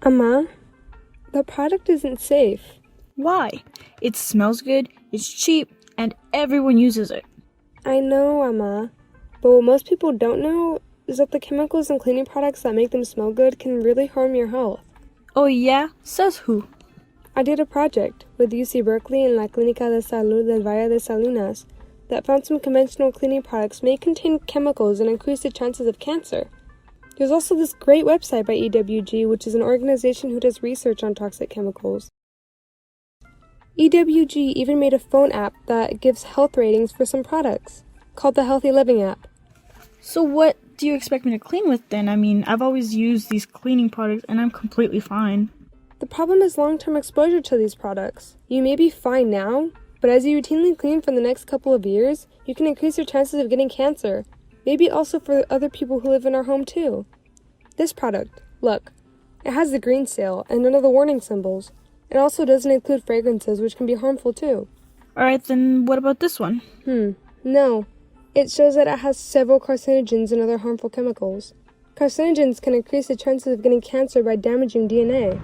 Amma, the product isn't safe. Why? It smells good, it's cheap, and everyone uses it. I know, Amma, but what most people don't know is that the chemicals in cleaning products that make them smell good can really harm your health. Oh yeah? Says who? I did a project with UC Berkeley and La Clínica de Salud del Valle de Salinas that found some conventional cleaning products may contain chemicals and increase the chances of cancer. There's also this great website by EWG, which is an organization who does research on toxic chemicals. EWG even made a phone app that gives health ratings for some products, called the Healthy Living app. So what do you expect me to clean with then? I mean, I've always used these cleaning products and I'm completely fine. The problem is long-term exposure to these products. You may be fine now, but as you routinely clean for the next couple of years, you can increase your chances of getting cancer. Maybe also for other people who live in our home too. This product, look, it has the green seal and none of the warning symbols. It also doesn't include fragrances, which can be harmful too. Alright, then what about this one? No. It shows that it has several carcinogens and other harmful chemicals. Carcinogens can increase the chances of getting cancer by damaging DNA.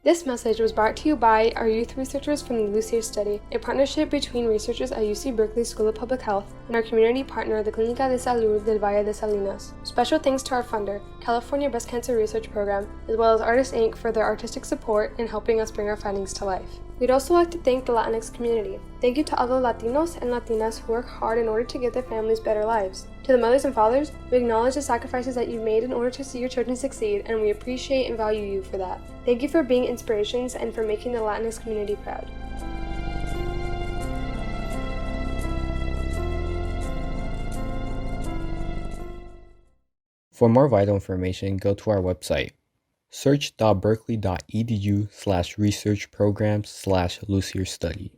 This message was brought to you by our youth researchers from the LUCIR study, a partnership between researchers at UC Berkeley School of Public Health and our community partner, the Clínica de Salud del Valle de Salinas. Special thanks to our funder, California Breast Cancer Research Program, as well as Artists Inc. for their artistic support in helping us bring our findings to life. We'd also like to thank the Latinx community. Thank you to all the Latinos and Latinas who work hard in order to give their families better lives. To the mothers and fathers, we acknowledge the sacrifices that you've made in order to see your children succeed, and we appreciate and value you for that. Thank you for being inspirations and for making the Latinx community proud. For more vital information, go to our website. Search.berkeley.edu/researchprograms/LUCIR study.